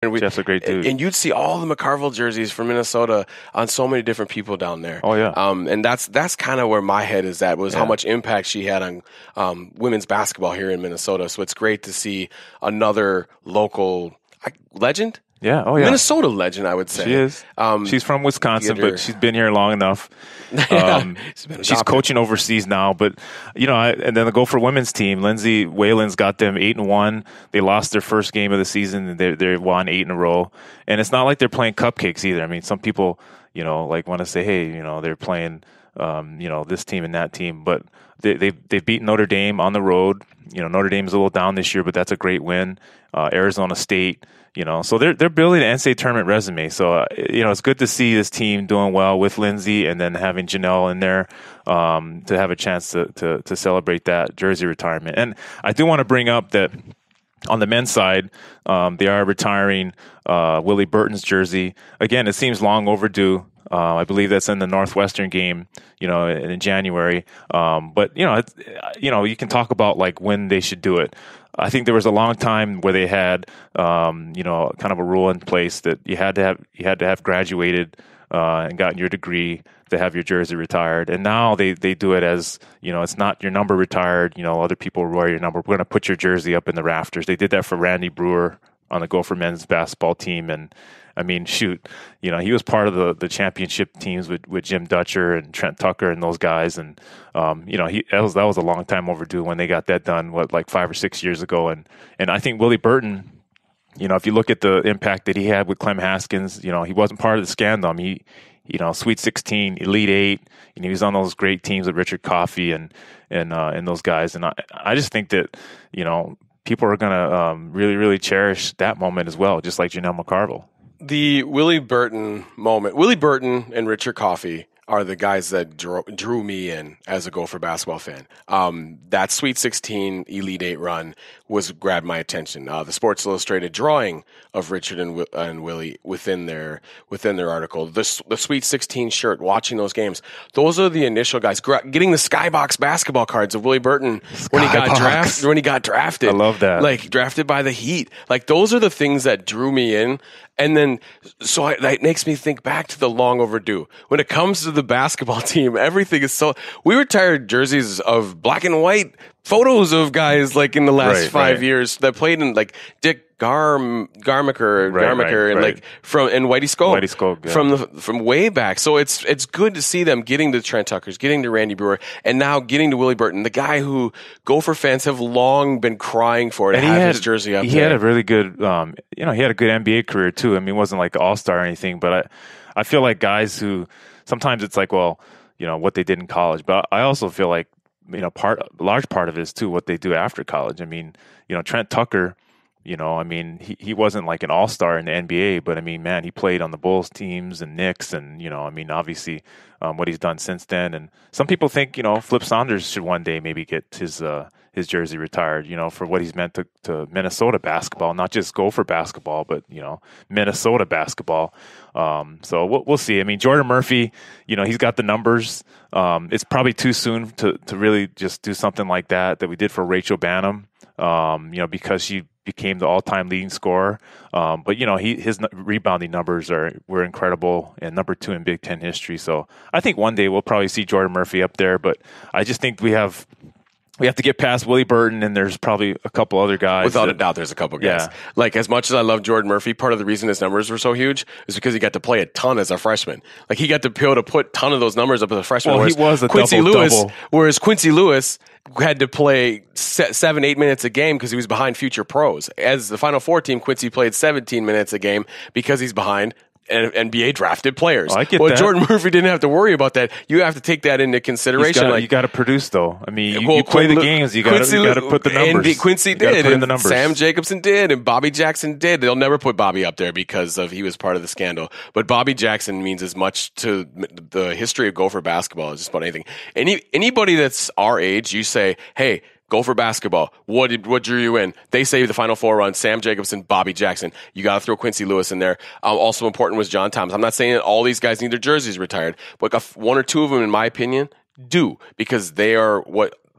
Jeff's a great dude. And you'd see all the McCarville jerseys from Minnesota on so many different people down there. Oh, yeah. And that's kind of where my head is at, was how much impact she had on women's basketball here in Minnesota. So it's great to see another local legend. Yeah, oh yeah. Minnesota legend, I would say. She is. She's from Wisconsin, but she's been here long enough. She's coaching overseas now, but and then the Gopher women's team, Lindsay Whalen's got them 8-1. They lost their first game of the season, and they won 8 in a row. And it's not like they're playing cupcakes either. I mean, some people, want to say, hey, they're playing, this team and that team, but they beat Notre Dame on the road. Notre Dame's a little down this year, but that's a great win. Arizona State. So they're building an NCAA tournament resume. So, it's good to see this team doing well with Lindsay and then having Janelle in there to have a chance to celebrate that jersey retirement. And I do want to bring up that on the men's side, they are retiring Willie Burton's jersey. Again, it seems long overdue. I believe that's in the Northwestern game, in January. But you can talk about like when they should do it. I think there was a long time where they had, kind of a rule in place that you had to have graduated and gotten your degree to have your jersey retired. And now they do it as, it's not your number retired. Other people wear your number. We're going to put your jersey up in the rafters. They did that for Randy Brewer on the Gopher men's basketball team. And I mean, shoot, he was part of the championship teams with Jim Dutcher and Trent Tucker and those guys. And, that was a long time overdue when they got that done, like 5 or 6 years ago. And I think Willie Burton, if you look at the impact that he had with Clem Haskins, he wasn't part of the scandal. He, Sweet 16, Elite 8, he was on those great teams with Richard Coffey and those guys. And I just think that, people are going to really, really cherish that moment as well, just like Janelle McCarville. The Willie Burton moment. Willie Burton and Richard Coffey are the guys that drew me in as a Gopher basketball fan. That Sweet 16 Elite 8 run grabbed my attention. The Sports Illustrated drawing of Richard and Willie within their article. The Sweet 16 shirt, watching those games. Those are the initial guys. Getting the Skybox basketball cards of Willie Burton when he got drafted. I love that. Like drafted by the Heat. Like those are the things that drew me in. And then, that makes me think back to the long overdue. When it comes to the basketball team, everything is we retired jerseys of black and white photos of guys like in the last 5 years that played in like Dick Garmacher and like and Whitey Scope from way back. So it's good to see them getting to Trent Tuckers, getting to Randy Brewer, and now getting to Willie Burton, the guy who Gopher fans have long been crying for to have his jersey up there. He had a really good, he had a good NBA career too. I mean, it wasn't like all-star or anything, but I feel like guys who sometimes it's like, well, what they did in college, but I also feel like, a large part of it is too what they do after college. I mean, Trent Tucker, he wasn't like an all-star in the NBA, but I mean, man, he played on the Bulls teams and Knicks and, obviously what he's done since then. And some people think, Flip Saunders should one day maybe get his jersey retired, for what he's meant to Minnesota basketball, not just Gopher basketball, but, Minnesota basketball. So we'll see. I mean, Jordan Murphy, he's got the numbers. It's probably too soon to really just do something like that we did for Rachel Banham, because she became the all-time leading scorer. But his rebounding numbers were incredible and number 2 in Big Ten history. So I think one day we'll probably see Jordan Murphy up there, but I just think we have to get past Willie Burton, and there's probably a couple other guys. Without a doubt, there's a couple guys. Yeah. Like, as much as I love Jordan Murphy, part of the reason his numbers were so huge is because he got to play a ton as a freshman. Like, he got to be able to put a ton of those numbers up as a freshman. Well, he was a double-double. Whereas Quincy Lewis had to play 7-8 minutes a game because he was behind future pros. As the Final Four team, Quincy played 17 minutes a game because he's behind NBA drafted players. I get that. Jordan Murphy didn't have to worry about that. You have to take that into consideration. You got to produce, though. I mean, you play the games. You got to put the numbers. And Quincy did, and Sam Jacobson did, and Bobby Jackson did. They'll never put Bobby up there because he was part of the scandal. But Bobby Jackson means as much to the history of Gopher basketball as just about anything. Anybody that's our age, you say, hey, Gopher basketball, what drew you in? They say the Final Four run, Sam Jacobson, Bobby Jackson. You got to throw Quincy Lewis in there. Also important was John Thomas. I'm not saying that all these guys need their jerseys retired, but one or two of them, in my opinion, do, because they are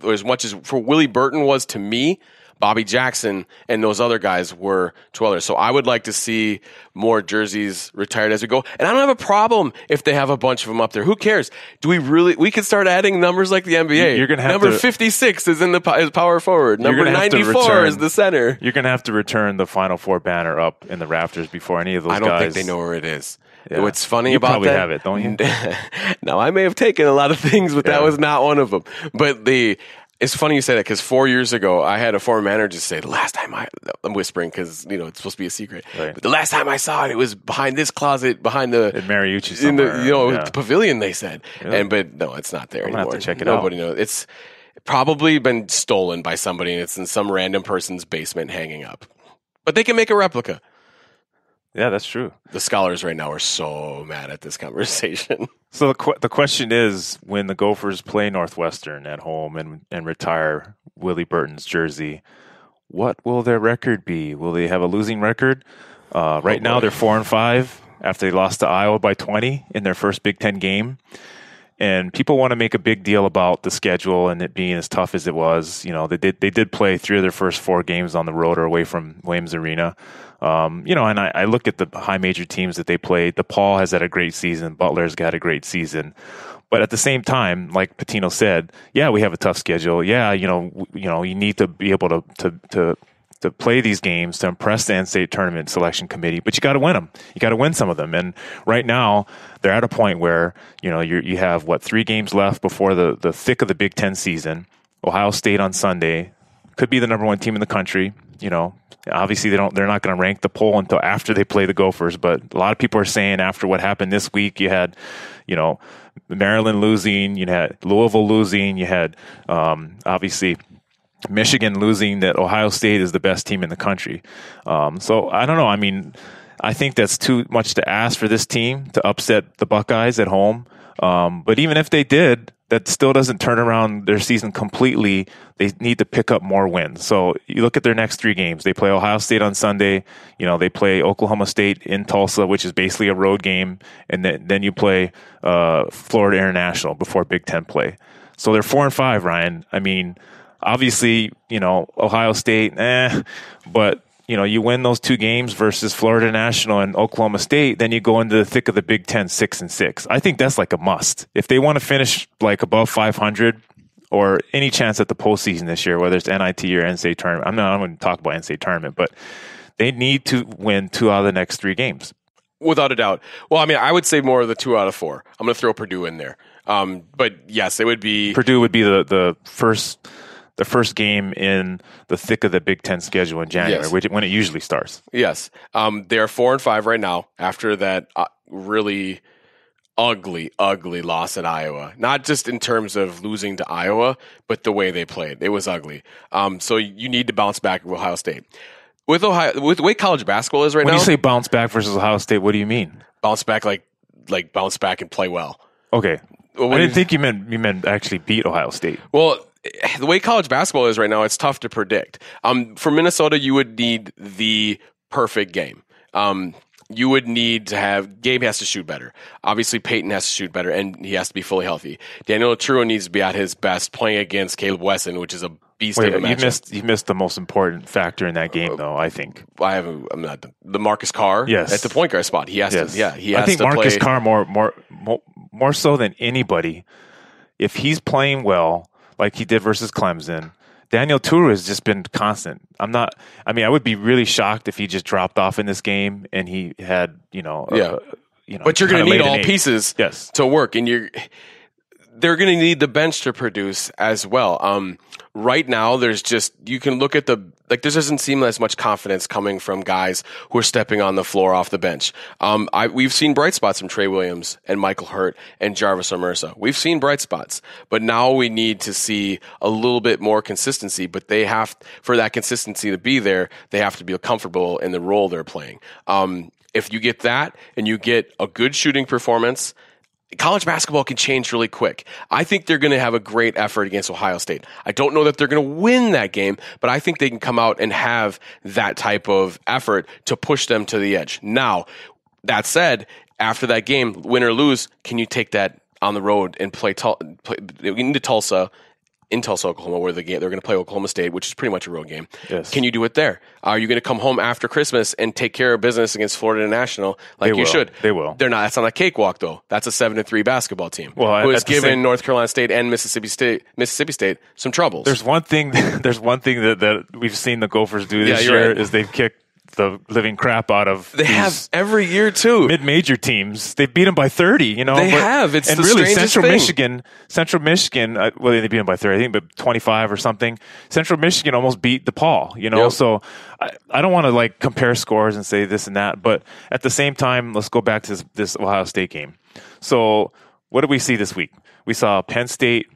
as much as for Willie Burton was to me, Bobby Jackson and those other guys were 12ers. So I would like to see more jerseys retired as we go. And I don't have a problem if they have a bunch of them up there. Who cares? We could start adding numbers like the NBA. You're gonna have Number 56 is in is power forward. Number 94 is the center. You're going to have to return the Final Four banner up in the rafters before any of those guys. I don't think they know where it is. Yeah. What's funny you about that? You probably have it, don't you? Now, I may have taken a lot of things, but that was not one of them. But it's funny you say that because 4 years ago, I had a former manager say, the last time I'm whispering because, it's supposed to be a secret. Right. But the last time I saw it, it was behind this closet, behind the... At Mariucci somewhere. The pavilion, they said. Really? But no, it's not there anymore. I'm going to have to check it out. Nobody knows. It's probably been stolen by somebody, and it's in some random person's basement hanging up. But they can make a replica. Yeah, that's true. The scholars right now are so mad at this conversation. So the question is, when the Gophers play Northwestern at home and retire Willie Burton's jersey, what will their record be? Will they have a losing record? Right now, they're 4-5 after they lost to Iowa by 20 in their first Big Ten game. And people want to make a big deal about the schedule and it being as tough as it was. They did play 3 of their first 4 games on the road or away from Williams Arena. And I look at the high major teams that they played. DePaul has had a great season. Butler's got a great season. But at the same time, like Patino said, yeah, we have a tough schedule. Yeah, you need to be able to play these games to impress the NCAA tournament selection committee, but you got to win them. You got to win some of them. And right now, they're at a point where you have 3 games left before the thick of the Big Ten season. Ohio State on Sunday could be the number 1 team in the country. Obviously they're not going to rank the poll until after they play the Gophers. But a lot of people are saying after what happened this week, you had Maryland losing, you had Louisville losing, you had obviously Michigan losing, that Ohio State is the best team in the country. So I don't know. I mean, I think that's too much to ask for this team to upset the Buckeyes at home. But even if they did, that still doesn't turn around their season completely. They need to pick up more wins. So you look at their next 3 games. They play Ohio State on Sunday. They play Oklahoma State in Tulsa, which is basically a road game. And then you play Florida International before Big Ten play. So they're 4-5, Ryan. I mean, obviously, Ohio State, but you win those 2 games versus Florida National and Oklahoma State, then you go into the thick of the Big Ten 6-6. I think that's like a must. If they want to finish like above 500 or any chance at the postseason this year, whether it's NIT or NCAA tournament, I'm going to talk about NCAA tournament, but they need to win 2 out of the next 3 games. Without a doubt. Well, I mean, I would say more of the 2 out of 4. I'm going to throw Purdue in there. But yes, it would be... Purdue would be the first game in the thick of the Big Ten schedule in January, when it usually starts. Yes. They are 4-5 right now after that really ugly loss at Iowa. Not just in terms of losing to Iowa, but the way they played. It was ugly. So you need to bounce back with Ohio State. With the way college basketball is right now... When you say bounce back versus Ohio State, what do you mean? Bounce back like bounce back and play well. Okay. Well, I didn't think you meant actually beat Ohio State. Well, the way college basketball is right now, it's tough to predict. For Minnesota, you would need the perfect game. You would need to have Gabe has to shoot better. Obviously, Peyton has to shoot better, and he has to be fully healthy. Daniel True needs to be at his best playing against Caleb Wesson, which is a beast of a matchup. You missed the most important factor in that game, though. I think I'm not the Marcus Carr. Yes. At the point guard spot, he has to. Yeah, he has to. I think Marcus Carr more so than anybody. If he's playing well, like he did versus Clemson, Daniel Turu has just been constant. I would be really shocked if he just dropped off in this game and he had, But you're going to need all pieces to work, and they're going to need the bench to produce as well. Right now, you can look at there doesn't seem as much confidence coming from guys who are stepping on the floor off the bench. We've seen bright spots from Trey Williams and Michael Hurt and Jarvis Omersa. We've seen bright spots, but now we need to see a little bit more consistency. But for that consistency to be there, they have to be comfortable in the role they're playing. If you get that and you get a good shooting performance, college basketball can change really quick. I think they're going to have a great effort against Ohio State. I don't know that they're going to win that game, but I think they can come out and have that type of effort to push them to the edge. Now, that said, after that game, win or lose, can you take that on the road and play into Tulsa in Tulsa, Oklahoma, where they're going to play Oklahoma State, which is pretty much a road game. Yes. Can you do it there? Are you going to come home after Christmas and take care of business against Florida International like you should? They will. They're not. That's not a cakewalk, though. That's a 7-3 basketball team who has given North Carolina State and Mississippi State some troubles. There's one thing. that we've seen the Gophers do this year is they've kicked the living crap out of. They have every year too. Mid-major teams. They've beat them by 30. They have. It's and the really strangest Central Michigan. Well, they beat them by 30, I think, but 25 or something. Central Michigan almost beat DePaul. Yep. So I don't want to like compare scores and say this and that, but at the same time, let's go back to this Ohio State game. So what did we see this week? We saw Penn State,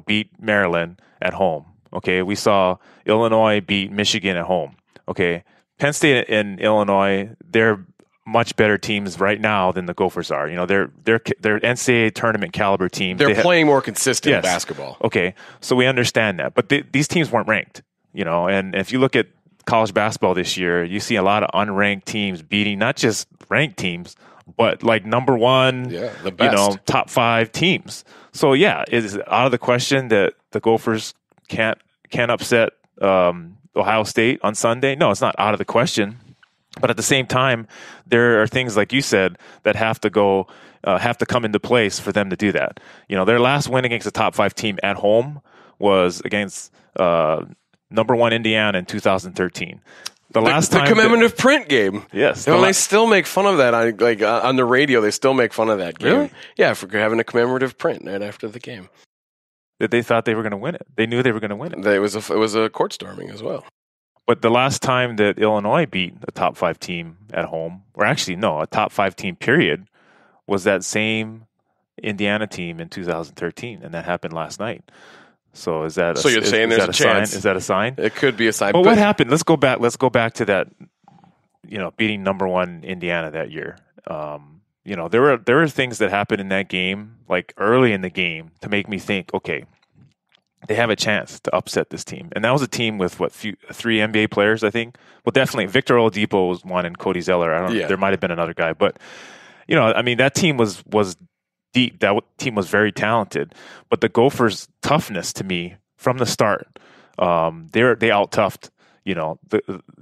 beat Maryland at home. Okay, we saw Illinois beat Michigan at home. Okay. Penn State and Illinois, they're much better teams right now than the Gophers are. They're NCAA tournament caliber team. They're playing more consistent basketball. Okay, so we understand that. But these teams weren't ranked, and if you look at college basketball this year, you see a lot of unranked teams beating not just ranked teams, but like number one, the best. Top 5 teams. So, it's out of the question that the Gophers can't upset Ohio State on Sunday? No, it's not out of the question. But at the same time, there are things like you said that have to come into place for them to do that. Their last win against a top 5 team at home was against number 1 Indiana in 2013. The commemorative print game. Yes. They still make fun of that on the radio. They still make fun of that game. Really? Yeah, for having a commemorative print right after the game. That they thought they were going to win it. They knew they were going to win it. It was a court storming as well. But the last time that Illinois beat a top 5 team at home, or actually no, a top 5 team period, was that same Indiana team in 2013, and that happened last night. So is that? So you're saying there's a chance? Is that a sign? It could be a sign. But what happened? Let's go back to that. Beating number 1 Indiana that year. There were things that happened in that game, like early in the game, to make me think, okay, they have a chance to upset this team. And that was a team with 3 NBA players, I think. Well, definitely Victor Oladipo was one, and Cody Zeller. There might have been another guy, but that team was deep. That team was very talented. But the Gophers' toughness, to me, from the start, they out-toughed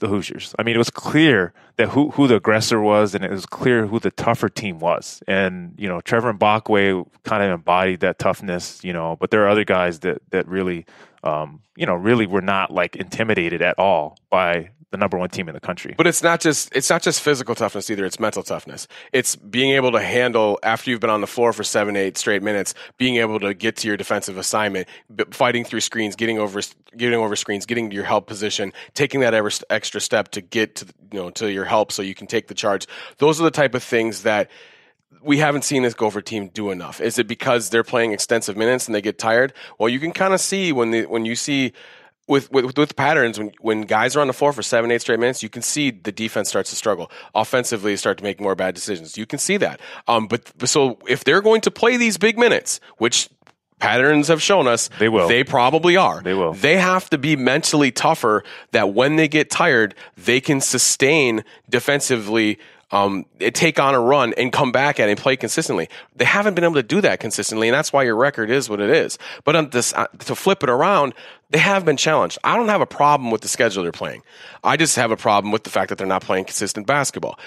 the Hoosiers. I mean, it was clear that who the aggressor was, and it was clear who the tougher team was. And, Trevor Mbakwe kind of embodied that toughness, but there are other guys that really, really were not like intimidated at all by the number 1 team in the country. But it's not just physical toughness either. It's mental toughness. It's being able to handle, after you've been on the floor for 7-8 straight minutes, being able to get to your defensive assignment, fighting through screens, getting over screens, getting to your help position, taking that extra step to get to your help so you can take the charge. Those are the type of things that we haven't seen this Gopher team do enough. Is it because they're playing extensive minutes and they get tired? Well, you can kind of see when you see with patterns, when guys are on the floor for 7-8 straight minutes, you can see the defense starts to struggle. Offensively, start to make more bad decisions. You can see that. But so if they're going to play these big minutes, which patterns have shown us they will, they probably are. They will. They have to be mentally tougher that when they get tired, they can sustain defensively. Take on a run and come back at it and play consistently. They haven't been able to do that consistently, and that's why your record is what it is. But on this, to flip it around, they have been challenged. I don't have a problem with the schedule they're playing. I just have a problem with the fact that they're not playing consistent basketball.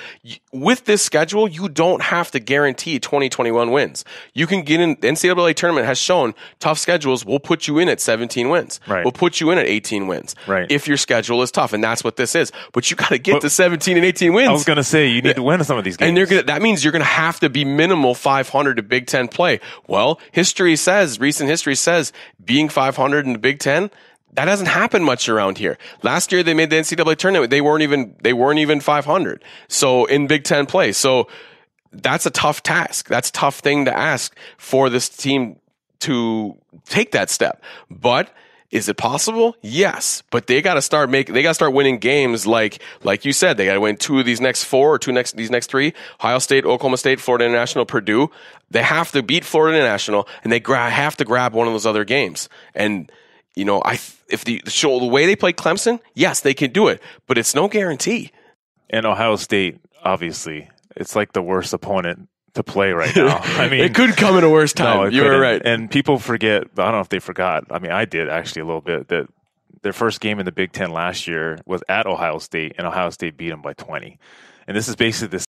With this schedule, you don't have to guarantee 2021 wins. You can get in. The NCAA tournament has shown tough schedules will put you in at 17 wins. Right. Will put you in at 18 wins. Right. If your schedule is tough, and that's what this is. But you got to get to 17 and 18 wins. I was going to say, you need to win some of these games. And that means you're going to have to be minimal 500 to Big Ten play. Well, recent history says being 500 in the Big Ten, that doesn't happen much around here. Last year they made the NCAA tournament. They weren't even 500. So in Big Ten play. So that's a tough task. That's a tough thing to ask for this team to take that step. But is it possible? Yes, but they got to start winning games like you said. They got to win 2 of these next 4 or these next 3. Ohio State, Oklahoma State, Florida International, Purdue. They have to beat Florida International, and they have to grab one of those other games. And if the way they play Clemson, yes, they can do it, but it's no guarantee. And Ohio State, obviously, it's like the worst opponent to play right now. I mean, it could come at a worse time. No, you were right. And people forget, I don't know if they forgot. I mean, I did actually a little bit, that their first game in the Big Ten last year was at Ohio State, and Ohio State beat them by 20. And this is basically the